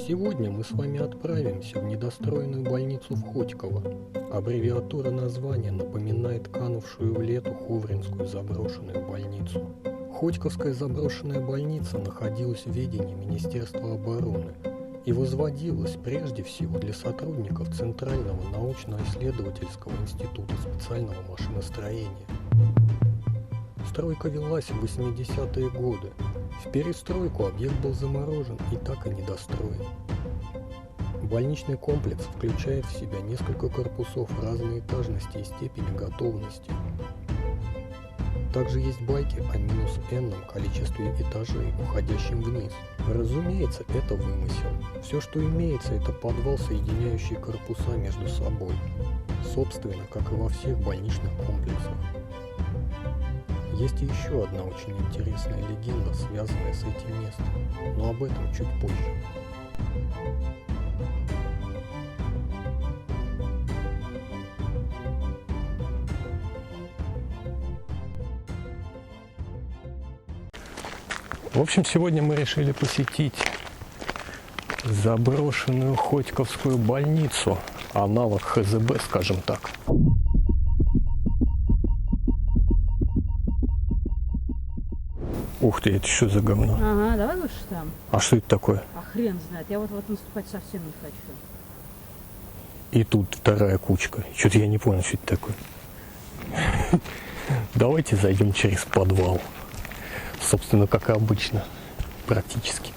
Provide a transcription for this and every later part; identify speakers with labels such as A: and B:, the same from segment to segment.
A: Сегодня мы с вами отправимся в недостроенную больницу в Хотьково. Аббревиатура названия напоминает канувшую в лету Ховринскую заброшенную больницу. Хотьковская заброшенная больница находилась в ведении Министерства обороны и возводилась прежде всего для сотрудников Центрального научно-исследовательского института специального машиностроения. Стройка велась в 80-е годы. В перестройку объект был заморожен и так и не достроен. Больничный комплекс включает в себя несколько корпусов разной этажности и степени готовности. Также есть байки о минус n количестве этажей, уходящем вниз. Разумеется, это вымысел. Все, что имеется, это подвал, соединяющий корпуса между собой. Собственно, как и во всех больничных комплексах. Есть и еще одна очень интересная легенда, связанная с этим местом, но об этом чуть позже. В общем, сегодня мы решили посетить заброшенную Хотьковскую больницу, аналог ХЗБ, скажем так. Ух ты, это что за говно?
B: Ага, давай лучше там.
A: А что это такое?
B: А хрен знает, я вот наступать совсем не хочу.
A: И тут вторая кучка. Что-то я не понял, что это такое. Давайте зайдем через подвал. Собственно, как и обычно. Практически.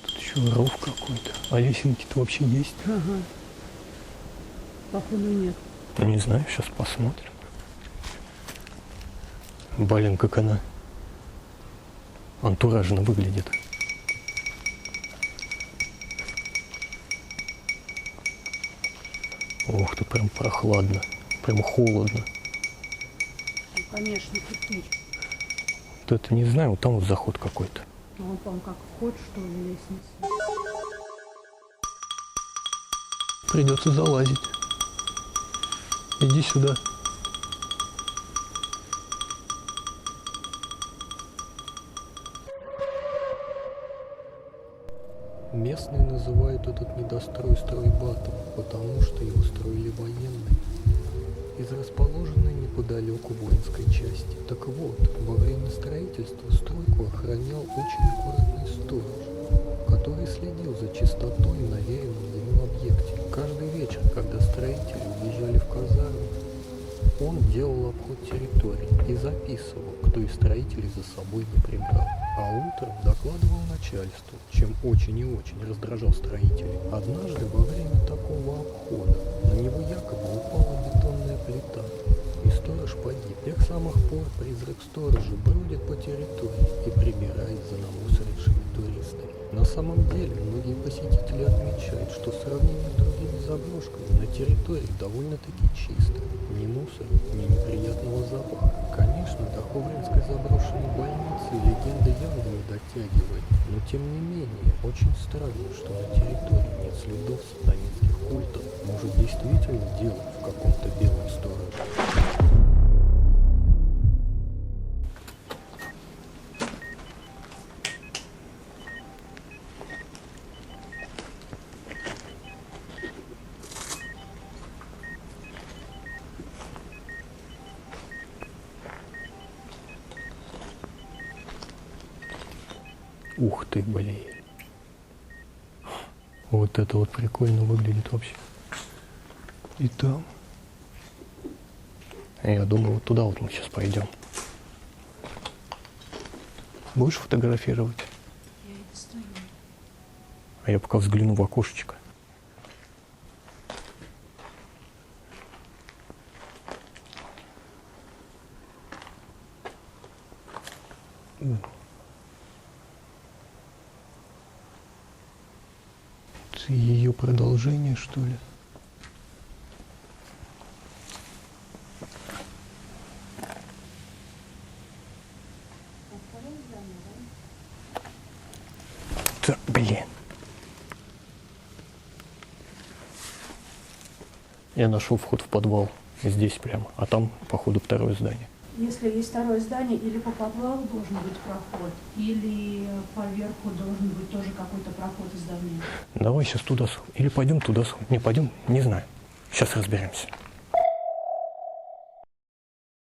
A: Тут еще ров какой-то. А лесенки-то вообще есть?
B: Ага. Походу нет.
A: Не знаю, сейчас посмотрим. Блин, как она антуражно выглядит. Ух ты, прям прохладно, прям холодно.
B: Ну, конечно, кирпич.
A: Вот это не знаю, вот там вот заход какой-то.
B: Ну, он, по-моему, как вход, что ли, лестница.
A: Придется залазить. Иди сюда. Местные называют этот недострой стройбатом, потому что его строили военные из расположенной неподалеку воинской части. Так вот, во время строительства стройку охранял очень аккуратный сторож, который следил за чистотой на веренном ему объекте. Каждый вечер, когда строители уезжали в казарму, он делал обход территории и записывал, кто из строителей за собой не прибрал. А утром докладывал начальству, чем очень и очень раздражал строителей. Однажды во время такого обхода на него якобы упала бетонная плита, и сторож погиб. С тех самых пор призрак сторожа бродит по территории и прибирает за намусорившими туристами. На самом деле, многие посетители отмечают, что в сравнении с другими заброшками на территории довольно-таки чисто. Ни мусора, ни неприятного запаха. Конечно, до Ховринской заброшенной больницы легенда явно не дотягивает, но тем не менее, очень странно, что на территории нет следов сатанинских культов. Может, действительно дело в каком-то белом стороже. Ух ты, блин. Вот это вот прикольно выглядит вообще. И там. Я думаю, вот туда вот мы сейчас пойдем. Будешь фотографировать?
B: Я и достаю.
A: А я пока взгляну в окошечко. Это ее продолжение, что ли? Да, блин. Я нашел вход в подвал. Здесь прямо. А там, походу, второе здание.
B: Если есть второе здание, или по подвалу должен быть проход, или поверху должен быть тоже какой-то проход из здания.
A: Давай сейчас туда сходим. Или пойдем туда сходим. Не, пойдем, не знаю. Сейчас разберемся.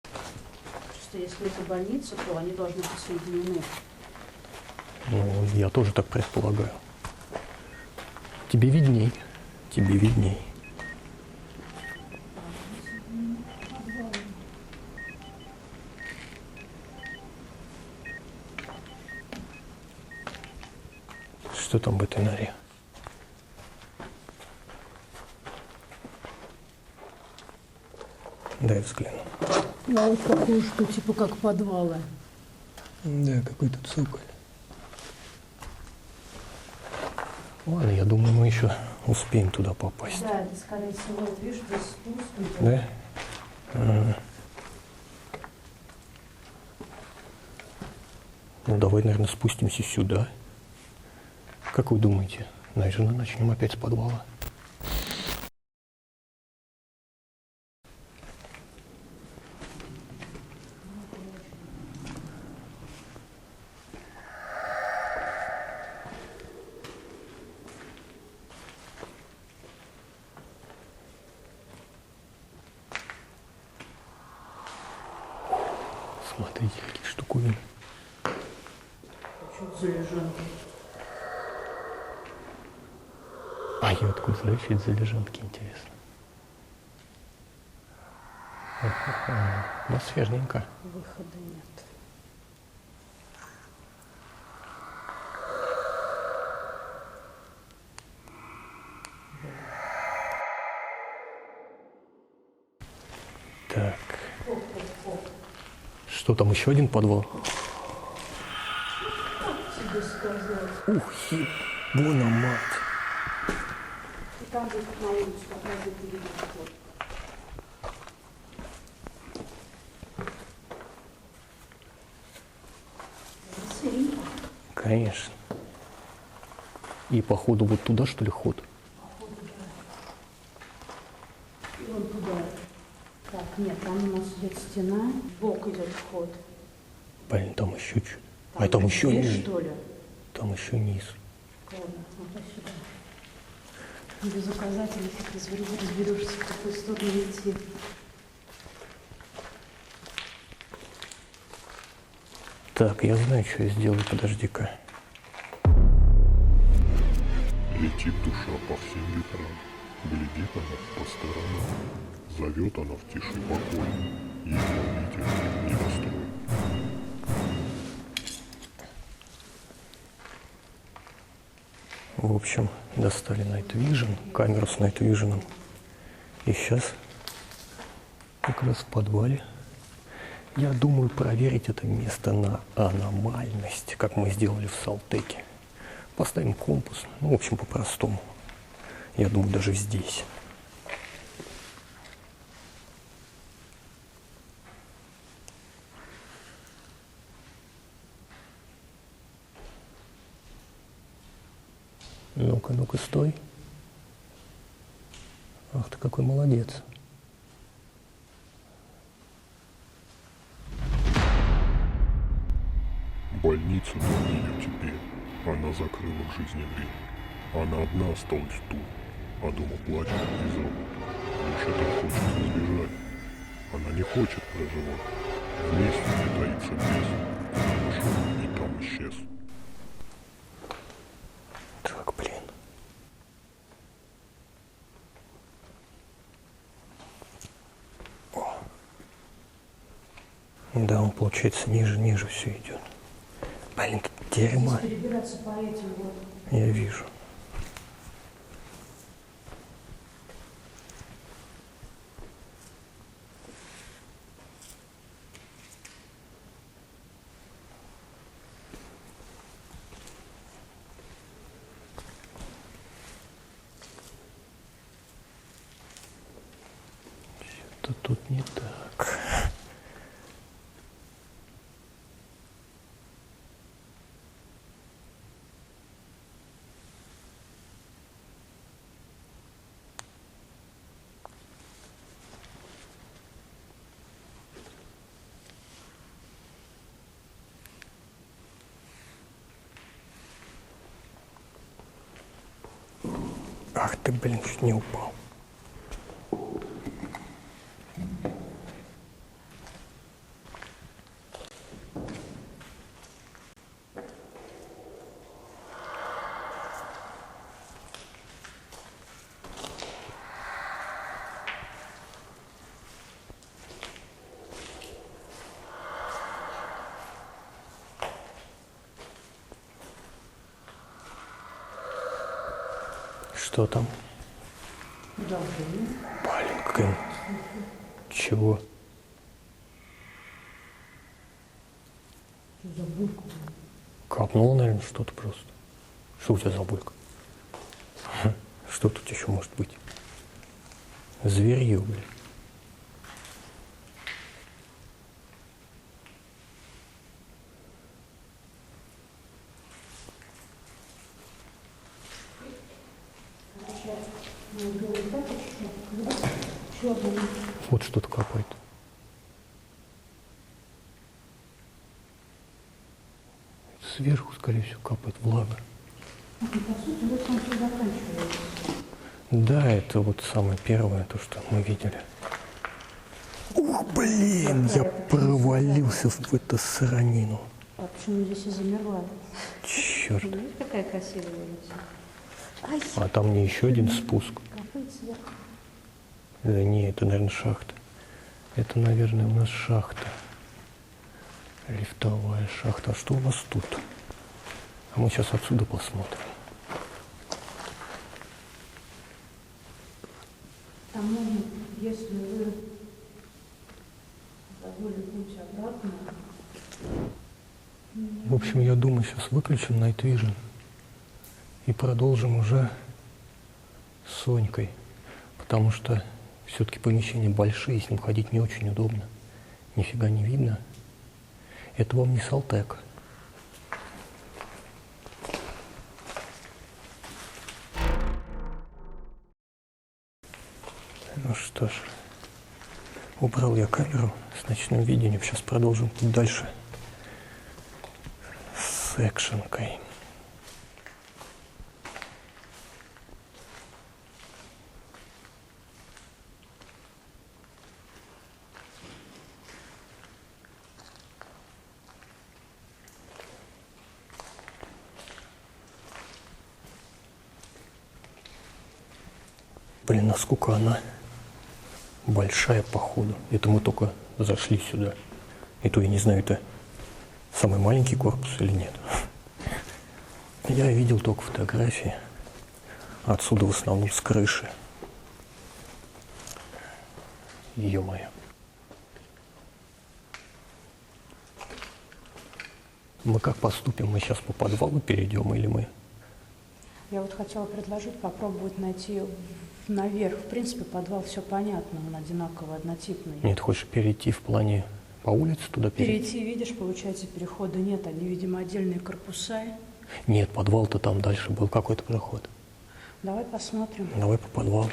B: Просто если это больница, то они должны быть соединены.
A: Ну, я тоже так предполагаю. Тебе видней. Тебе видней. Что там в этой норе? Дай взгляну.
B: А вот похоже, что типа как подвалы.
A: Да, какой-то цоколь. Ладно, я думаю, мы еще успеем туда попасть.
B: Да, это скорее всего, вот видишь, здесь спуск идет.
A: Да? Ну, давай, наверное, спустимся сюда. Как вы думаете, наверное, начнем опять с подвала? Смотрите, какие штуковины.
B: Что это за лежанки?
A: А я откуда знаю, что это за лежанки, интересно. Атмосферненько.
B: Выхода нет.
A: Так. Что там, еще один подвал?
B: Тебе сказать.
A: Ух, ебона мать.
B: И там будет на улицу, как раз это видно вход. Красивенько.
A: Конечно. И походу вот туда, что ли, ход?
B: Походу, да. И вон туда. Так, нет, там у нас идет стена, сбоку идет вход.
A: Блин, там еще чуть. А там еще
B: дверь,
A: низ.
B: что ли?
A: Там еще низ.
B: Ладно, вот сюда. Без указателей фиг разберешься, в какую сторону идти.
A: Так, я знаю, что я сделаю, подожди-ка.
C: Летит душа по всем ветрам, глядит она по сторонам, зовет она в тиши покой, ее ветер не достроит.
A: В общем, достали Night Vision, камеру с Night Vision. И сейчас как раз в подвале я думаю проверить это место на аномальность, как мы сделали в Салтеке. Поставим компас, ну, в общем, по-простому. Я думаю, даже здесь. Ну-ка, ну-ка, стой. Ах ты какой молодец.
C: Больница нет ее теперь, она закрыла в жизни дверь. Она одна осталась тут, а дома плачет и зовут. Лишь это хочет избежать. Она не хочет проживать. Вместе где таится бес. Она пошел и там исчез.
A: Так, блин. О. Да, он, получается, ниже все идет. Блин, тут дерьмо.
B: Здесь перебираться по этим вот.
A: Я вижу. Что-то тут не так. Ах ты, блин, чуть не упал. Что там?
B: Удобрение.
A: Блин, какая... Чего?
B: Что за булька?
A: Капнуло, наверное, что-то просто. Что у тебя за булька? Что тут еще может быть? Зверье, блин. Вот что-то капает. Сверху, скорее всего, капает влага.
B: По сути, вот он все заканчивается.
A: Да, это вот самое первое, то, что мы видели. Ух, блин, я провалился в эту сранину.
B: А почему здесь и замерла?
A: Черт.
B: Видишь, какая красивая улица? Ай,
A: А там не еще один спуск.
B: капает сверху.
A: Да не, это, наверное, шахта. Это, наверное, у нас шахта. Лифтовая шахта. А что у нас тут? А мы сейчас отсюда посмотрим.
B: Там можно, если вы забыли путь обратно,
A: В общем, я думаю, сейчас выключим Night Vision и продолжим уже с Сонькой. Потому что все-таки помещения большие, с ним ходить не очень удобно. Нифига не видно. Это вам не Салтек. Ну что ж, убрал я камеру с ночным видением. Сейчас продолжим путь дальше с экшенкой. Блин, насколько она большая, походу. Это мы только зашли сюда. И то я не знаю, это самый маленький корпус или нет. Я видел только фотографии. Отсюда в основном с крыши. Ё-моё. Мы как поступим? Мы сейчас по подвалу перейдем или мы?
B: я вот хотела предложить попробовать найти наверх. В принципе, подвал все понятно, он одинаково однотипный.
A: Нет, хочешь перейти в плане по улице туда перейти?
B: Перейти, видишь, получается, перехода нет, они, видимо, отдельные корпуса.
A: Нет, подвал-то там дальше был какой-то проход.
B: Давай посмотрим.
A: Давай по подвалу.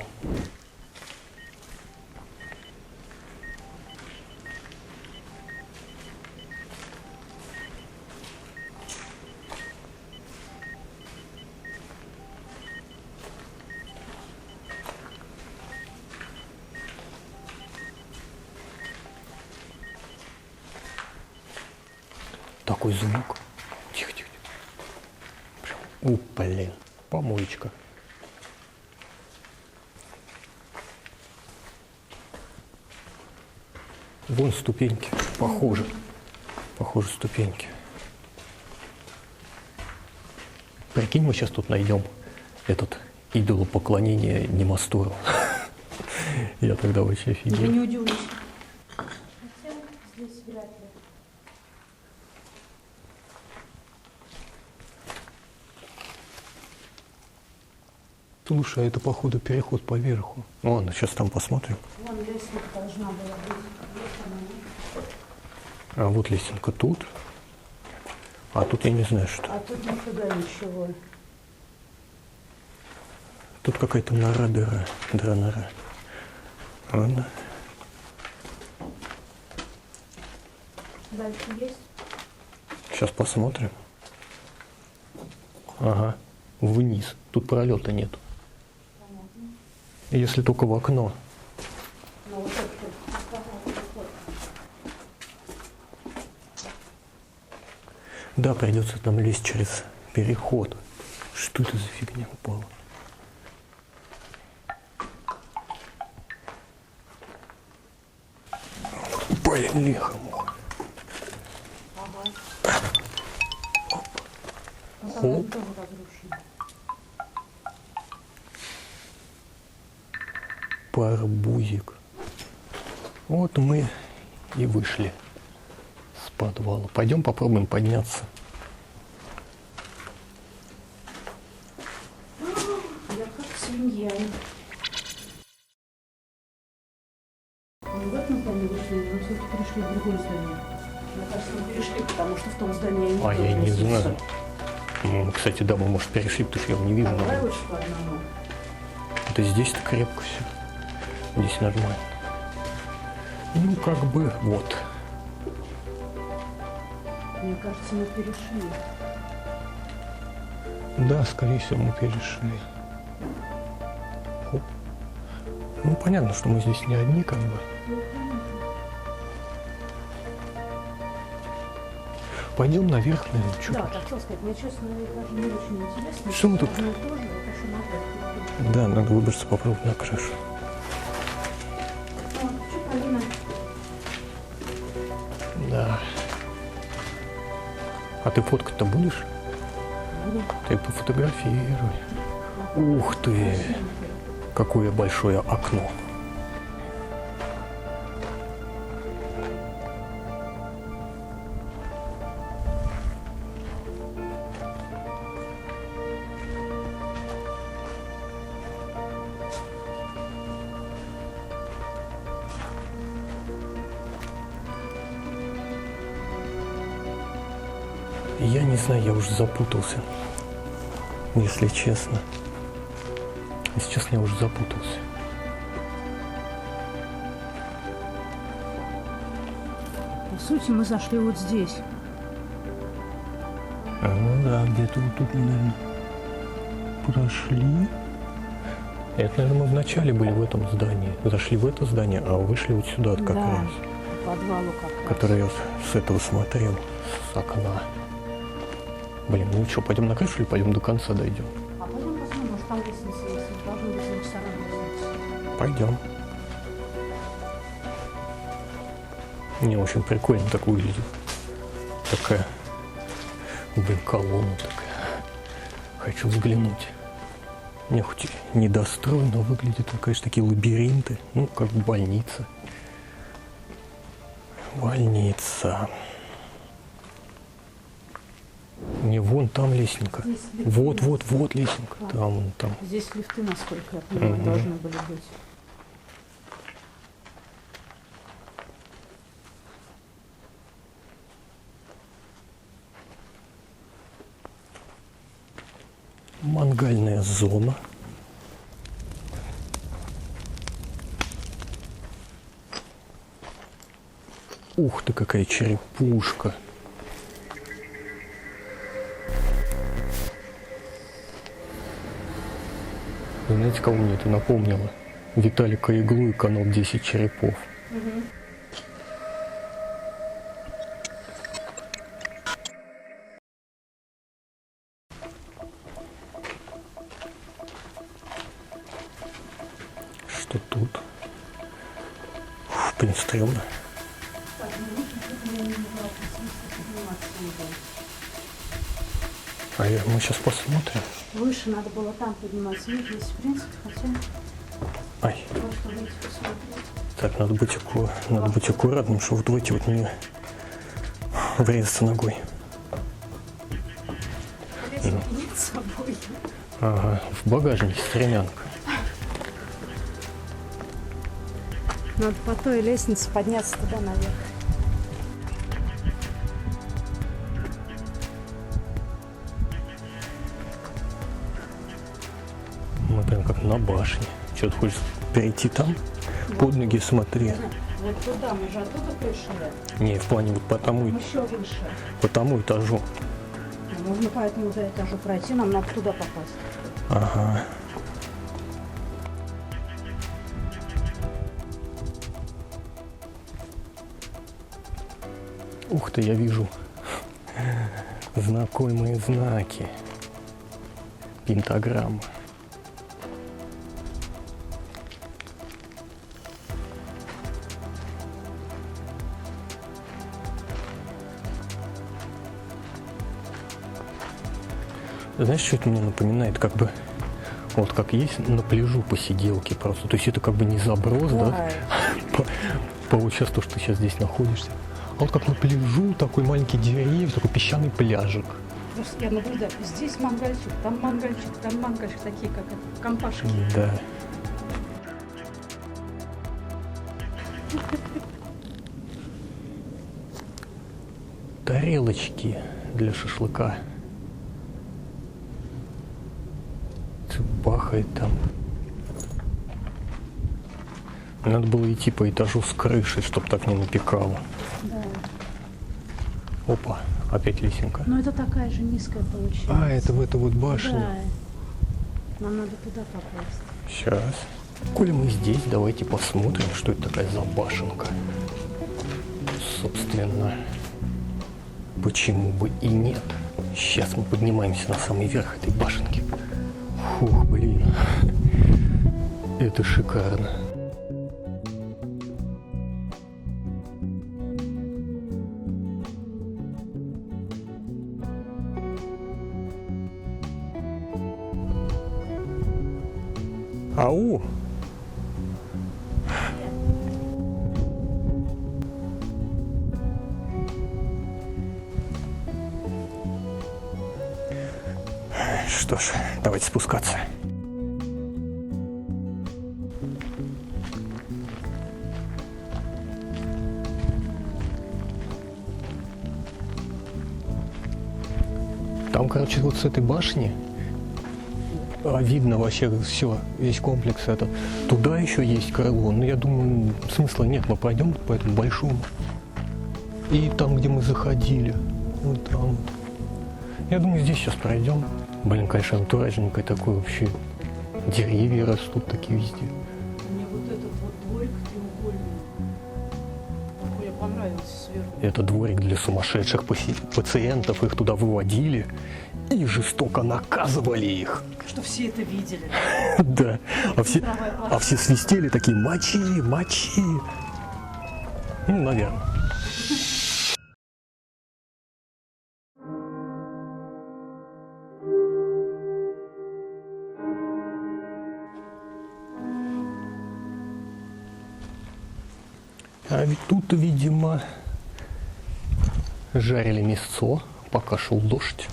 A: Такой звук. Тихо, тихо. О, блин. Помоечка. Вон ступеньки. Похоже. Похоже, ступеньки. Прикинь, мы сейчас тут найдем этот идолопоклонение Немастуру. Я тогда вообще
B: Я
A: офигел.
B: не удивлюсь. Хотя здесь вряд ли.
A: Слушай, а это, походу, переход по верху. Ну ладно, сейчас там посмотрим.
B: Вон лестница должна была быть. Вот она, нет?
A: А вот лесенка тут. А тут я не знаю, что.
B: А тут нифига ничего.
A: Тут какая-то нора, дыра. Ладно.
B: Дальше есть?
A: Сейчас посмотрим. Ага. Вниз. Тут пролета нет. Если только в окно.
B: Ну, вот это вот.
A: Да, придется там лезть через переход. Что это за фигня упала? Блин, лихо.
B: Ну,
A: Оп.
B: там тоже разрушено.
A: Парбузик. Вот мы и вышли с подвала. Пойдем попробуем подняться.
B: Я как свинья. Мы в этом здании вышли, мы все-таки перешли в другое здание. Мне кажется, мы перешли, потому что в том здании
A: А я не
B: никто
A: знаю. Кстати, да, мы, может, перешли, потому что я его не вижу.
B: Так, давай
A: но
B: лучше по одному.
A: это здесь-то крепко все. Здесь нормально. Ну, как бы, вот.
B: Мне кажется, мы перешли.
A: Да, скорее всего, мы перешли. Оп. Ну, понятно, что мы здесь не одни, как бы. Пойдем наверх, наверное, что
B: Да, хотел сказать, мне, честно, даже не очень интересно.
A: Что мы тут?
B: Одно и то же, это что надо.
A: Да, надо выбраться, попробовать на крышу.
B: О, что, Полина?
A: Да. А ты фоткать-то будешь?
B: Буду.
A: Ты пофотографируй. Ух ты! Какое большое окно. Я не знаю, я уже запутался. Если честно. Если честно, я уже запутался.
B: По сути, мы зашли вот здесь.
A: Ну да, где-то вот тут, наверное, прошли. Это, наверное, мы вначале были в этом здании. Зашли в это здание, а вышли вот сюда как
B: Да,
A: раз.
B: по подвалу как раз.
A: Который я с этого смотрел, с окна. Блин, ну что, пойдем на крышу или пойдем до конца дойдем?
B: А пойдем посмотрим, может там лестница есть. Должен быть за ресторан лестница.
A: Пойдем. Не, очень прикольно так выглядит. Такая, блин, колонна такая. Хочу взглянуть. Не, хоть и недострой, но выглядит, конечно, такие лабиринты. Ну, как больница. Больница. Не, вон там лестника.
B: Здесь лифты.
A: Вот лестника. Там, вон там.
B: Здесь лифты, насколько я понимаю,
A: Мгм.
B: должны были быть.
A: Мангальная зона. Ух ты, какая черепушка. Знаете, кого мне это напомнило? Виталика Иглу и канал 10 черепов. Что тут? Ух, блин, стрёмно.
B: Так, ну лучше, чтобы я не могла подниматься сюда.
A: А мы сейчас посмотрим.
B: Выше надо было там подниматься. Нет, здесь, в принципе, хотя
A: Ай,
B: просто выйти посмотреть.
A: так, надо быть аккуратным, чтобы вот в эти вот не врезаться ногой.
B: Нет с собой.
A: Ага, в багажнике стремянка.
B: Надо по той лестнице подняться туда наверх.
A: Мы прям как на башне. Что, ты хочешь перейти там? Под ноги смотри.
B: Вот туда, мы же оттуда пришли.
A: Не, в плане вот
B: Там еще выше.
A: по тому этажу.
B: Можно по этому до этажу пройти, нам надо туда попасть.
A: Ага. Ух ты, я вижу знакомые знаки. Пентаграмма. Знаешь, что это мне напоминает? Как бы, вот как есть на пляжу посиделки просто. То есть это как бы не заброс, да? Получается то, что ты сейчас здесь находишься. А вот как на пляжу, такой маленький деревья, такой песчаный пляжик.
B: Просто я наблюдаю, здесь мангальчик, там такие как компашки.
A: Да. Тарелочки для шашлыка. Бахает там. Надо было идти по этажу с крышей, чтобы так не напекало.
B: Да.
A: Опа, опять лесенка.
B: Но это такая же низкая получается.
A: А, это в эту вот башню.
B: Да. Нам надо туда попасть.
A: Сейчас. Коли мы здесь, давайте посмотрим, что это такая за башенка. Собственно, почему бы и нет. Сейчас мы поднимаемся на самый верх этой башенки. Фух, блин. Это шикарно. Ау! Что ж, давайте спускаться. Там, короче, вот с этой башни видно вообще все, весь комплекс этот. Туда еще есть крыло, но я думаю, смысла нет, мы пройдем по этому большому. И там, где мы заходили, вот там. Я думаю, здесь сейчас пройдем. Блин, конечно, антуражненькое такое вообще. Деревья растут такие везде.
B: Мне вот этот вот дворик треугольный. Мне понравился сверху.
A: Это дворик для сумасшедших пациентов. Их туда выводили и жестоко наказывали их.
B: Что все это видели.
A: Да. А все свистели такие: мочи, мочи. Ну, наверное. А ведь тут, видимо, жарили мясцо, пока шел дождь.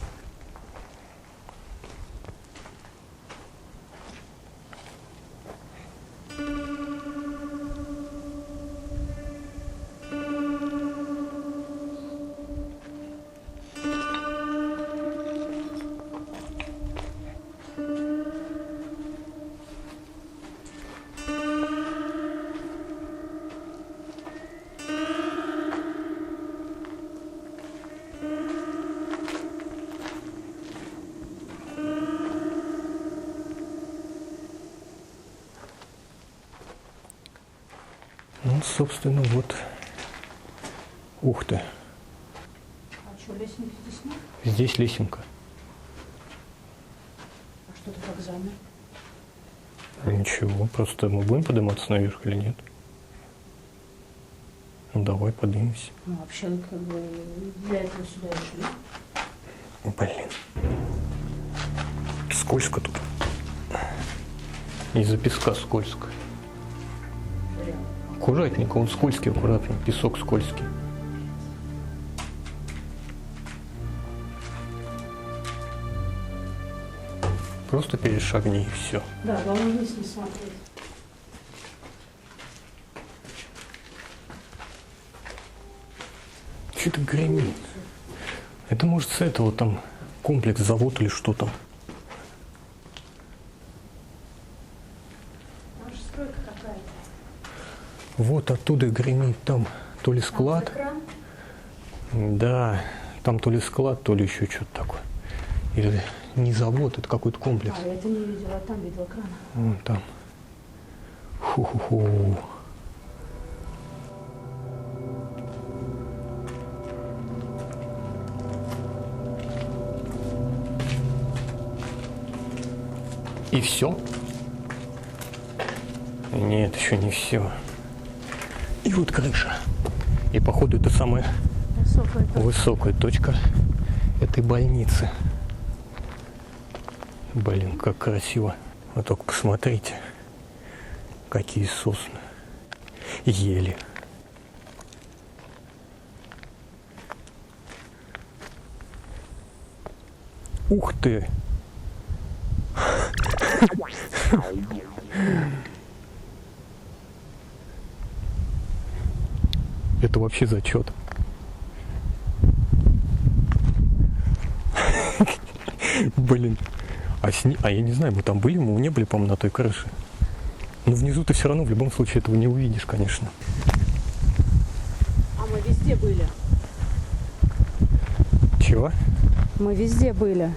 A: Ну, собственно, вот. Ух ты.
B: А что, лестницы здесь нет?
A: Здесь лесенка.
B: А что ты так замер?
A: Ничего, просто мы будем подниматься наверх или нет? Ну, давай поднимемся.
B: Ну, вообще, как бы, для этого сюда и шли.
A: Блин. Скользко тут. Из-за песка скользко. Аккуратненько, он скользкий, аккуратно. Песок скользкий. Просто перешагни и все.
B: Да, главное вниз не смотреть.
A: Что-то гремит. Это может с этого там комплекс, завод или что там.
B: Может, стройка какая-то.
A: Вот оттуда гремит, там то ли склад.
B: Экран?
A: Да, там то ли склад, то ли еще что-то такое. Или не завод, это какой-то комплекс.
B: А, я это не видела, а там видела экран.
A: Вон там. Ху-ху-ху. И все? Нет, еще не все. И вот крыша. И походу это самая высокая точка этой больницы. Блин, как красиво. Вы только посмотрите, какие сосны, ели. Ух ты! Это вообще зачет. Блин. А я не знаю, мы там были, мы не были, по-моему, на той крыше. Но внизу ты все равно в любом случае этого не увидишь, конечно.
B: А мы везде были.
A: Чего?
B: Мы везде были.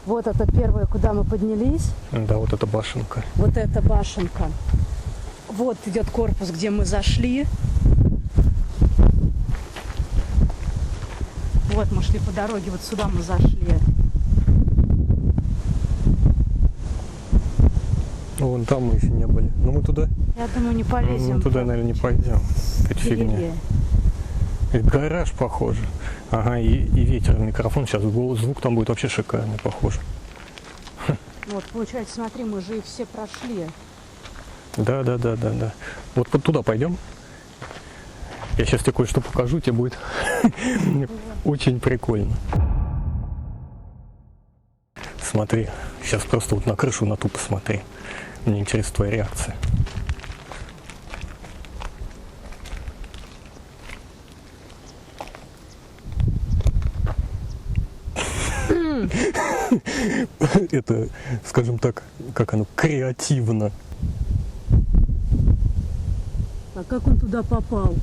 B: Вот это первое, куда мы поднялись.
A: Да, вот эта башенка.
B: Вот эта башенка. Вот идет корпус, где мы зашли. Вот мы шли по дороге, вот сюда мы зашли.
A: Вон там мы еще не были. Но мы туда.
B: Я думаю, не полезем.
A: Мы туда, наверное, не пойдем. Какая фигня. Это гараж похоже. Ага, и ветер в микрофон. Сейчас звук там будет вообще шикарный, похоже.
B: Вот, получается, смотри, мы же их все прошли.
A: Да. Вот туда пойдем. Я сейчас тебе кое-что покажу, тебе будет очень прикольно. Смотри, сейчас просто вот на крышу на ту посмотри. Мне интересна твоя реакция. Это, скажем так, как оно креативно.
B: А как он туда попал?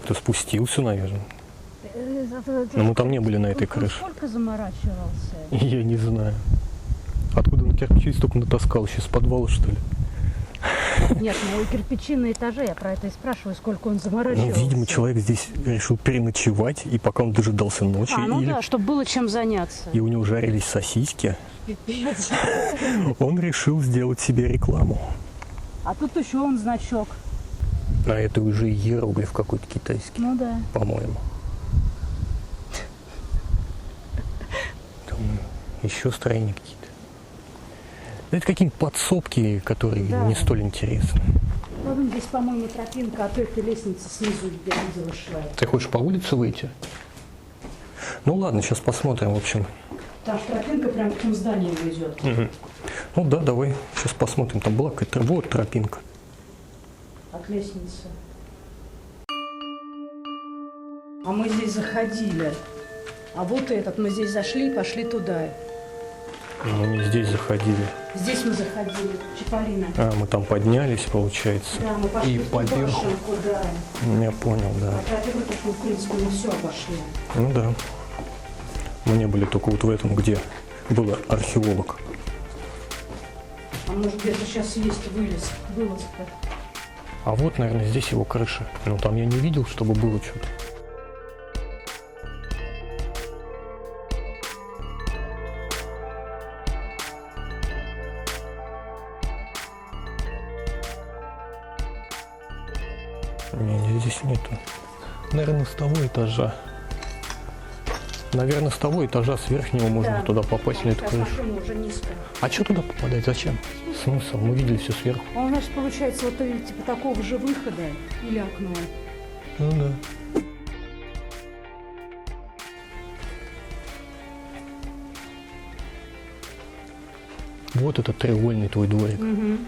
A: Ты спустился, наверное. Но мы там не были на этой крыше.
B: Сколько заморачивался?
A: Я не знаю. Откуда он кирпичи столько натаскал? Сейчас с подвала, что ли?
B: Нет, ну кирпичи на этаже, я про это и спрашиваю, сколько он заморачивался.
A: Ну, видимо, человек здесь решил переночевать, и пока он дожидался ночи,
B: да, чтобы было чем заняться.
A: и у него жарились сосиски,
B: Пипец.
A: он решил сделать себе рекламу.
B: А тут еще он значок.
A: А это уже иероглиф какой-то китайский,
B: Ну да.
A: по-моему. Там еще строения какие-то. Это какие-нибудь подсобки, которые
B: Да.
A: не столь интересны.
B: Вот здесь, по-моему, тропинка от этой лестницы снизу я видела шла.
A: Ты хочешь по улице выйти? Ну ладно, сейчас посмотрим, в общем.
B: Там тропинка прям к тому зданию ведет.
A: Угу. Ну да, давай, сейчас посмотрим. Там была какая-то вот тропинка.
B: От лестницы. А мы здесь заходили. А вот этот, мы здесь зашли и пошли туда.
A: Мы не здесь заходили.
B: Здесь мы заходили, Чаполина.
A: А, мы там поднялись, получается.
B: Да, мы пошли
A: И
B: в ту
A: поверху.
B: башенку, да.
A: Я понял, да.
B: А тропинку, мы, в принципе, мы все обошли.
A: Ну да. Мы не были только вот в этом, где был археолог.
B: А может где-то сейчас есть вылазка.
A: А вот, наверное, здесь его крыша. Ну там я не видел, чтобы было что-то. Не, здесь нету. Наверное, с того этажа. Наверное, с того этажа, с верхнего можно туда попасть на эту крышу.
B: Машина уже низко.
A: А что туда попадать? Зачем? Смысл? Мы видели все сверху.
B: А у нас получается вот типа такого же выхода или окно.
A: Ну да. Вот этот треугольный твой дворик.
B: Угу.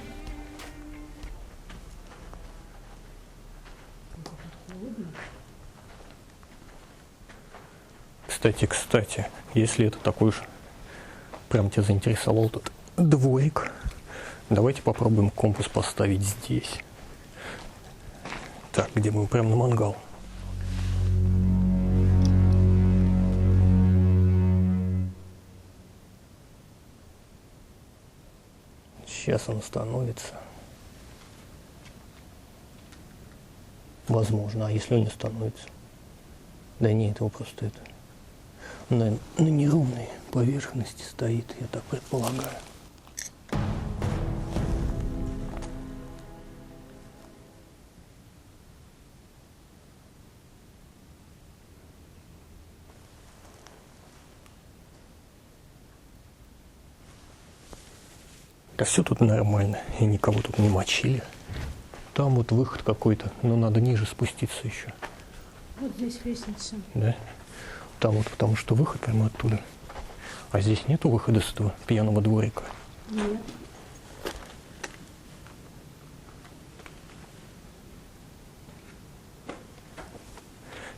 A: Кстати, если это такой же, прям тебя заинтересовал тут дворик, давайте попробуем компас поставить здесь. Так, где мы прям на мангал. Сейчас он остановится. Возможно, а если он не остановится? Да нет, его просто это... на неровной поверхности стоит, я так предполагаю. Да все тут нормально, и никого тут не мочили. Там вот выход какой-то, но надо ниже спуститься еще.
B: Вот здесь лестница.
A: Да? Там вот, потому что выход прямо оттуда. А здесь нету выхода с этого пьяного дворика.
B: Нет.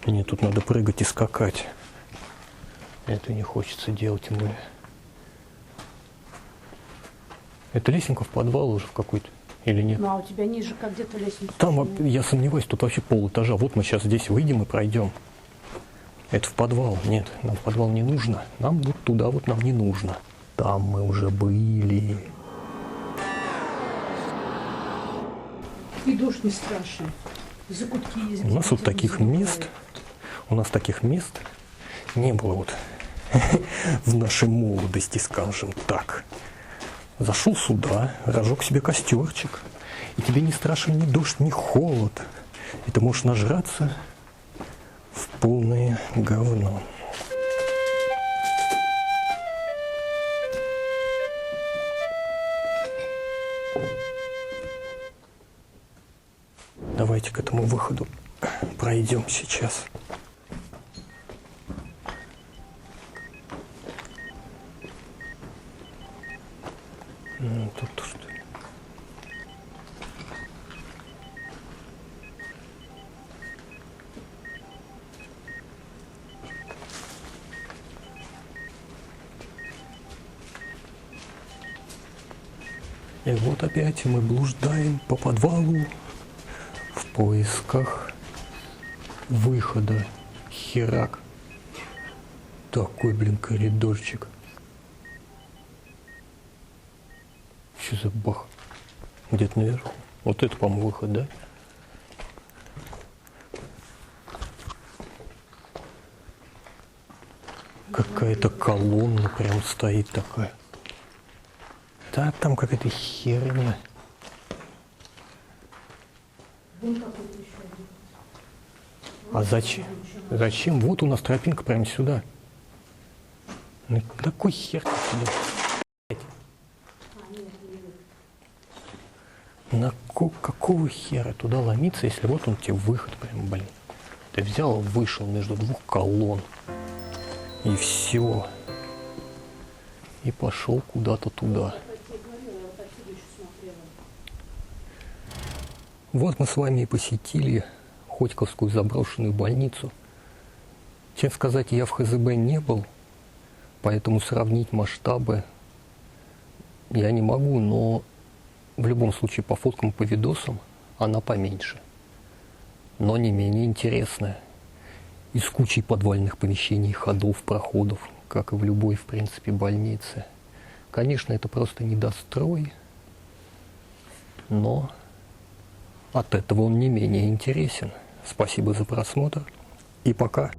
A: Нет, тут надо прыгать и скакать. Это не хочется делать, тем более. Это лесенка в подвал уже в какой-то или нет?
B: Ну а у тебя ниже как где-то лестница?
A: Там, я сомневаюсь, тут вообще полэтажа. Вот мы сейчас здесь выйдем и пройдем. Это в подвал. Нет, нам в подвал не нужно. Нам вот туда вот нам не нужно. Там мы уже были.
B: И дождь не страшен. Закутки есть.
A: У нас вот таких мест, не было вот в нашей молодости, скажем так. Зашел сюда, разжег себе костерчик, и тебе не страшен ни дождь, ни холод. И ты можешь нажраться в полное говно. Давайте к этому выходу пройдем сейчас. Тут что? И вот опять мы блуждаем по подвалу в поисках выхода. Херак. Такой, блин, коридорчик. Что за бах? Где-то наверху. Вот это, по-моему, выход, да? Какая-то колонна прям стоит такая. Так, там какая-то херня. А зачем? Зачем? Вот у нас тропинка прямо сюда. Ну какой хер сюда? Какого хера туда ломиться, если вот он тебе выход прям, блин. Ты взял, вышел между двух колонн. И все. И пошел куда-то туда. Вот мы с вами и посетили Хотьковскую заброшенную больницу. Честно сказать, я в ХЗБ не был, поэтому сравнить масштабы я не могу, но в любом случае по фоткам, по видосам она поменьше, но не менее интересная. И с кучей подвальных помещений, ходов, проходов, как и в любой, в принципе, больнице. Конечно, это просто недострой, но от этого он не менее интересен. Спасибо за просмотр и пока.